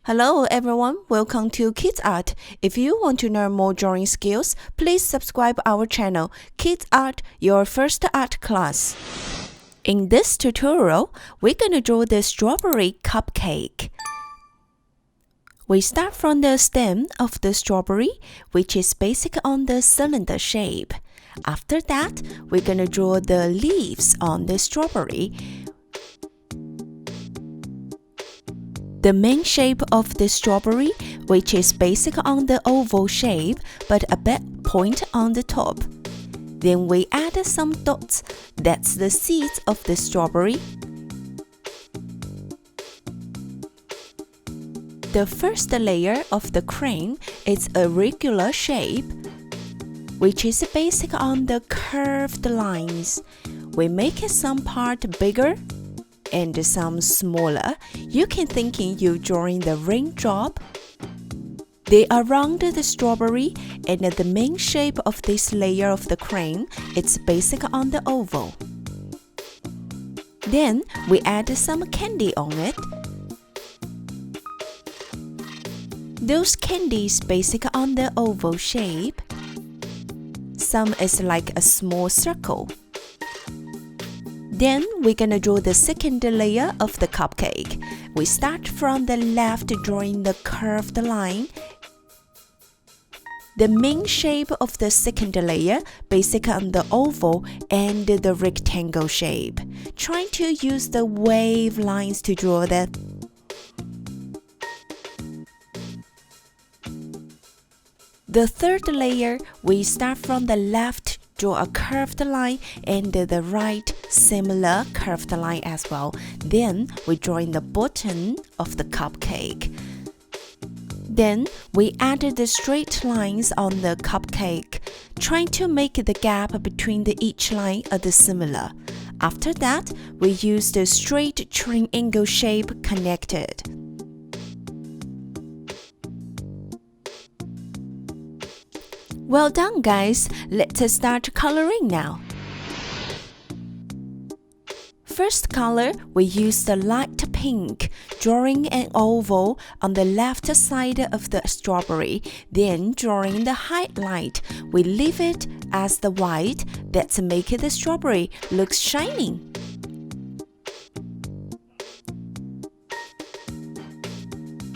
Hello everyone, welcome to Kids Art. If you want to learn more drawing skills, please subscribe our channel, Kids Art, your first art class. In this tutorial, we're going to draw the strawberry cupcake. We start from the stem of the strawberry, which is basic on the cylinder shape. After that, we're going to draw the leaves on the strawberry. The main shape of the strawberry, which is basic on the oval shape, but a bit point on the top. Then we add some dots, that's the seeds of the strawberry. The first layer of the cream is a regular shape, which is basic on the curved lines. We make some part bigger and some smaller. You can think you're drawing the raindrop. They are around the strawberry, and the main shape of this layer of the cream is basic on the oval. Then we add some candy on it. Those candies basic on the oval shape. Some is like a small circle. Then we're gonna draw the second layer of the cupcake. We start from the left, drawing the curved line. The main shape of the second layer, basic on the oval and the rectangle shape. Trying to use the wave lines to draw that. The third layer, we start from the left, draw a curved line, and the right similar curved line as well. Then we draw in the bottom of the cupcake. Then we added the straight lines on the cupcake, trying to make the gap between each line are similar. After that, we use the straight triangle shape connected. Well done, guys. Let's start coloring now. First color, we use the light pink, drawing an oval on the left side of the strawberry. Then drawing the highlight, we leave it as the white. That's make the strawberry look shiny.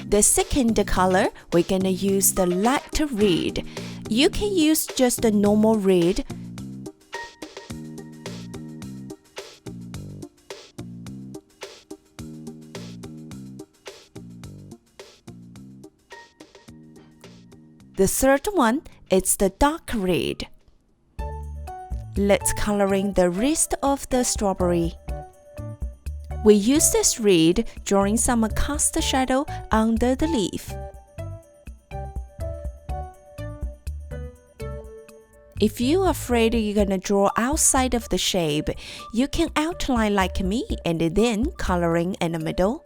The second color, we're gonna use the light red. You can use just a normal red. The third one is the dark red. Let's coloring the rest of the strawberry. We use this red, drawing some cast shadow under the leaf. If you're afraid you're gonna draw outside of the shape, you can outline like me and then coloring in the middle.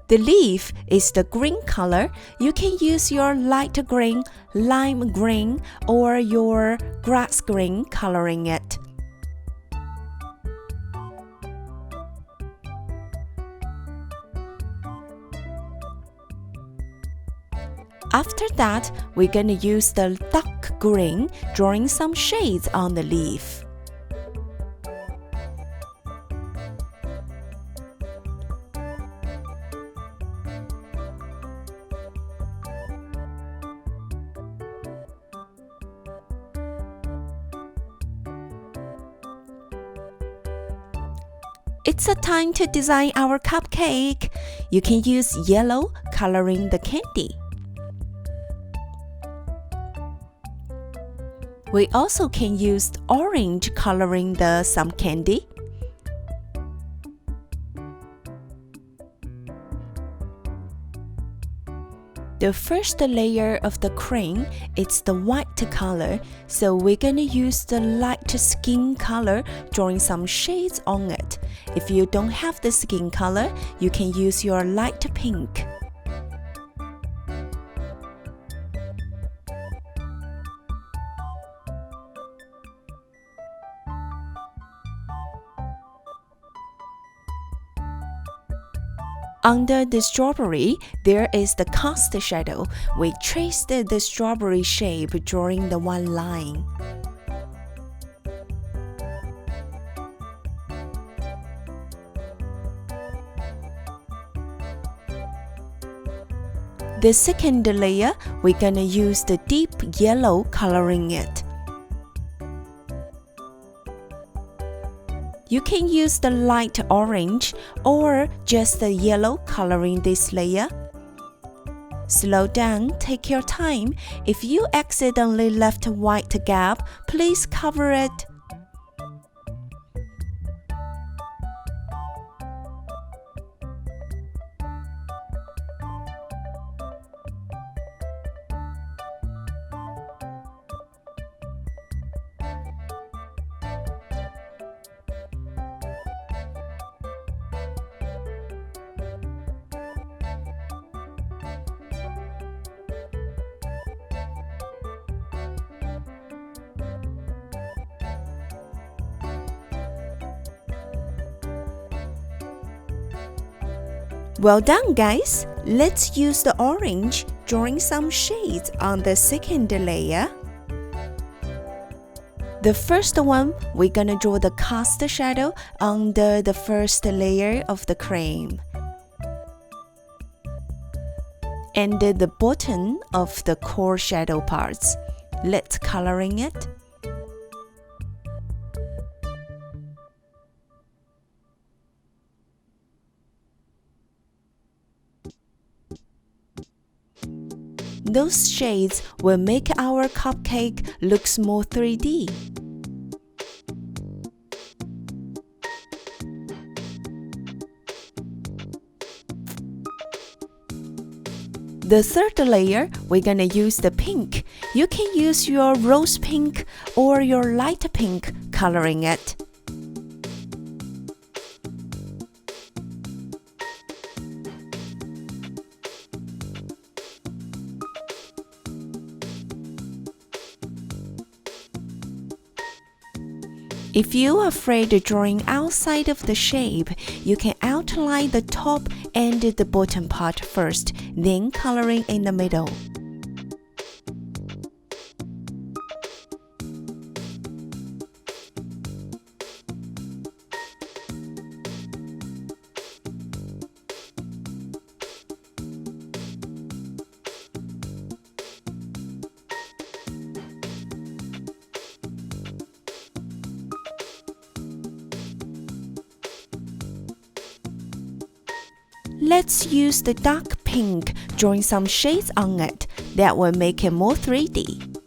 The leaf is the green color. You can use your light green, lime green, or your grass green coloring it. After that, we're gonna use the dark green, drawing some shades on the leaf. It's a time to design our cupcake. You can use yellow coloring the candy. We also can use orange coloring some candy. The first layer of the cream is the white color, so we're gonna use the light skin color, drawing some shades on it. If you don't have the skin color, you can use your light pink. Under the strawberry, there is the cast shadow. We traced the strawberry shape drawing the one line. The second layer, we're gonna use the deep yellow coloring it. You can use the light orange or just the yellow coloring this layer. Slow down, take your time. If you accidentally left a white gap, please cover it. Well done, guys! Let's use the orange, drawing some shades on the second layer. The first one, we're gonna draw the cast shadow under the first layer of the cream. And the bottom of the core shadow parts. Let's coloring it. Those shades will make our cupcake looks more 3D. The third layer, we're gonna use the pink. You can use your rose pink or your light pink coloring it. If you're afraid of drawing outside of the shape, you can outline the top and the bottom part first, then coloring in the middle. Let's use the dark pink, drawing some shades on it. That will make it more 3D.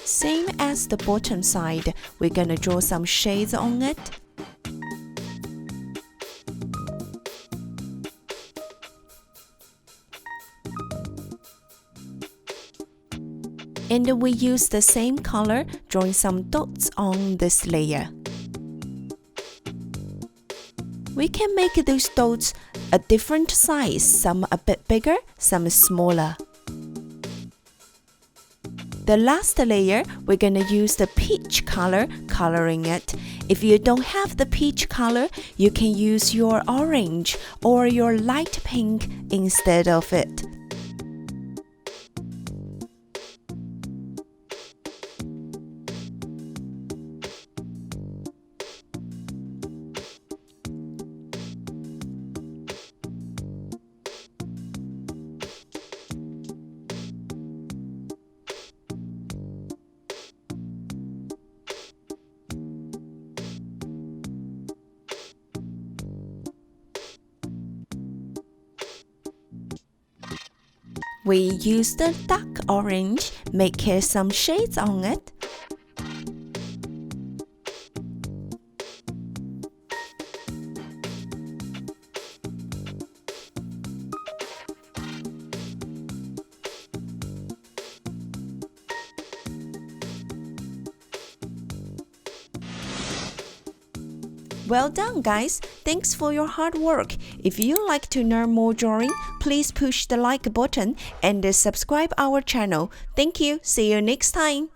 Same as the bottom side, we're gonna draw some shades on it. And we use the same color, drawing some dots on this layer. We can make those dots a different size, some a bit bigger, some smaller. The last layer, we're gonna use the peach color, coloring it. If you don't have the peach color, you can use your orange or your light pink instead of it. We use the dark orange, make some shades on it. Well done, guys! Thanks for your hard work. If you like to learn more drawing, please push the like button and subscribe our channel. Thank you. See you next time.